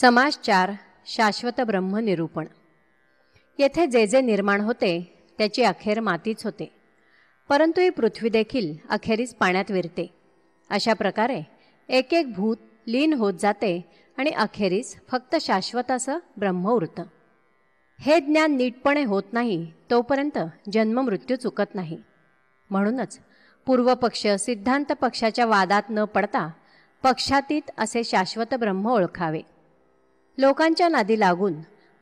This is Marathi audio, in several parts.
समास 4 शाश्वत ब्रह्मनिरूपण. येथे जे जे निर्माण होते त्याची अखेर मातीच होते, परंतु ही पृथ्वी देखील अखेरीस पाण्यात विरते. अशा प्रकारे एक एक भूत लीन होत जाते आणि अखेरीस फक्त शाश्वत असं ब्रह्म उरतं. हे ज्ञान नीटपणे होत नाही तोपर्यंत जन्ममृत्यू चुकत नाही. म्हणूनच पूर्वपक्ष सिद्धांत पक्षाच्या वादात न पडता पक्षातीत असे शाश्वत ब्रह्म ओळखावे. लोकांच्या नादी लागून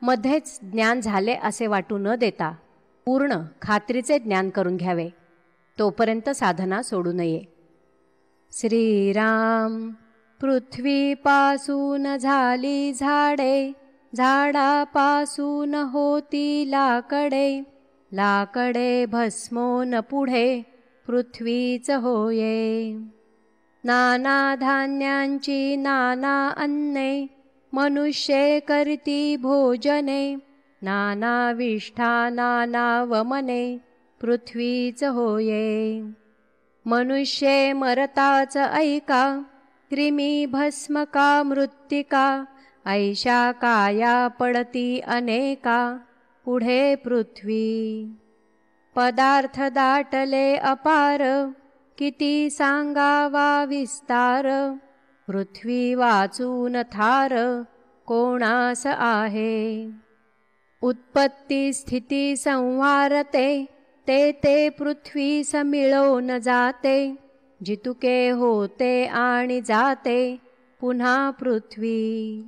मध्येच ज्ञान झाले असे वाटू न देता पूर्ण खात्रीचे ज्ञान करून घ्यावे. तोपर्यंत साधना सोडू नये. श्रीराम. पृथ्वीपासून झाली झाडे, झाडापासून होती लाकडे, लाकडे भस्मोन पुढे पृथ्वीच होये. नाना धान्यांची नाना अन्ने, मनुष्ये करती भोजने, नाना विष्ठा नाना वमने पृथ्वीच होये. मनुष्ये मरताच ऐका, क्रिमी भस्म का मृत्तिका, ऐशा काया पडती अनेका पुढे पृथ्वी. पदार्थ दाटले अपार, किती सांगावा विस्तार, पृथ्वी वाचून थार कोणास आहे. उत्पत्ती स्थिती संहारते, ते पृथ्वीस मिळवून जाते, जितुके होते आणि जाते पुन्हा पृथ्वी.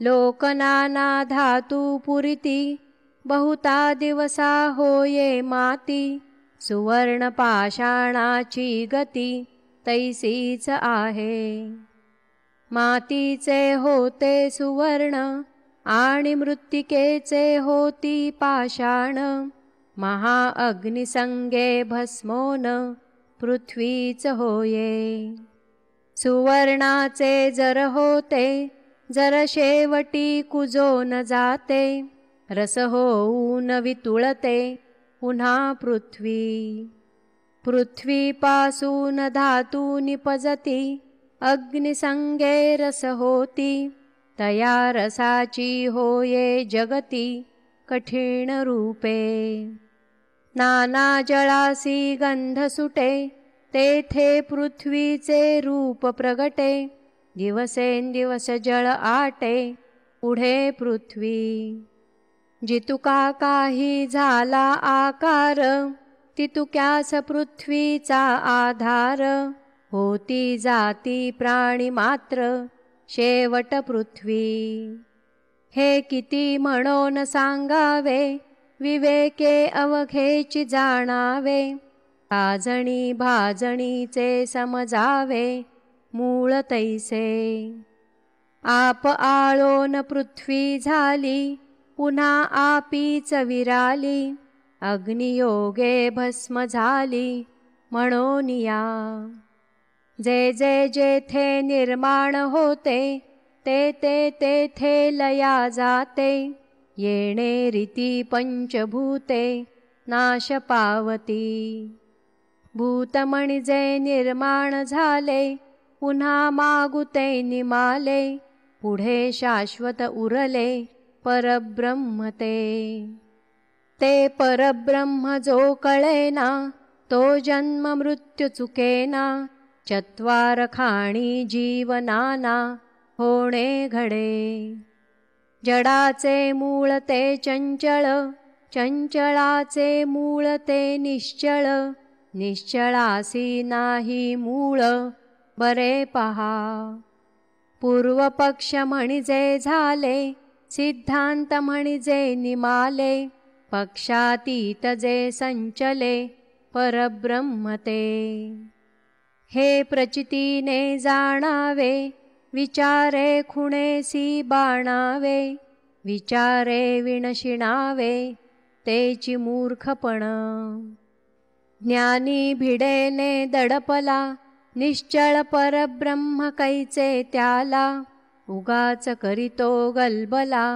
लोक नाना धातू पुरिती, बहुता दिवसा होये माती, सुवर्ण पाषाणाची गती तैसीच आहे. मातीचे होते सुवर्ण आणि मृत्तिकेचे होती पाषाण, महाअग्निसंगे भस्मोन पृथ्वीच होये. सुवर्णाचे जर होते, जर शेवटी कुजोन जाते, रस होऊन वितुळते पुन्हा पृथ्वी. पृथ्वीपासून धातू निपजती, अग्निसंगे रस होती, तया रसाची होये जगती कठीण रूपे. नाना जळासी गंध सुटे, तेथे पृथ्वीचे रूप प्रगटे, दिवसेंदिवस जळ आटे पुढे पृथ्वी. जितुका काही झाला आकार, तितुक्यास पृथ्वीचा आधार, होती जाती प्राणी मात्र शेवट पृथ्वी. हे किती म्हणून सांगावे, विवेके अवघेची जाणावे, भाजणी भाजणीचे समजावे मूळ तैसे. आप आळोन पृथ्वी झाली, पुन्हा आपीच विराली, अग्नियोगे भस्म झाली म्हणून या. जे जे जेथे निर्माण होते, तेथे लया जाते, येणे रीती पंचभूते नाश पावती. भूतमणिजे निर्माण झाले, पुन्हा मागुते निमाले, पुढे शाश्वत उरले परब्रह्म ते. ते परब्रह्म जो कळेना, तो जन्म मृत्यू चुकेना, चत्वार खाणी जीवनाना होणे घडे. जडाचे मूळ ते चंचळ, चंचळाचे मूळ ते निश्चळ, निश्चळासी नाही मूळ बरे पहा. पूर्वपक्ष म्हणजे झाले, सिद्धांत म्हणजे निमाले, पक्षातीत जे संचले परब्रह्म ते. हे प्रचितीने जाणावे, विचारे खुणेसी बाणावे, विचारे विणशिणावे तेची मूर्खपण. ज्ञानी भिडेने दडपला, निश्चळ परब्रह्म कैचे त्याला, उगाच करीतो गलबला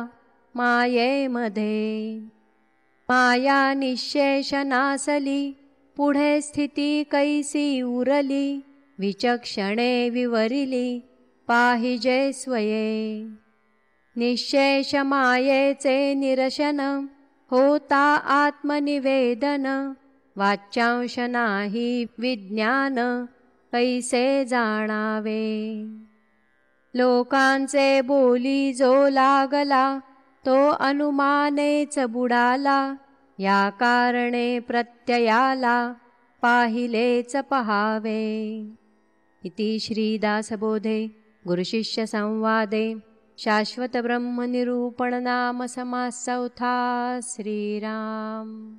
मायेमध्ये. माया निशेष नासली, पुढे स्थिती कैसी उरली, विचक्षणे विवरिली पाहिजे स्वये. निश्शेष मायेचे निरशन होता आत्मनिवेदन, वाच्यांश नाही विज्ञान कैसे जाणावे. लोकांचे बोली जो लागला तो अनुमानेच बुडाला, या कारणे प्रत्ययाला पाहिलेच पहावे. इति श्रीदासबोधे गुरुशिष्य संवादे शाश्वत ब्रह्मनिरूपण नाम समास चौथा. श्रीराम.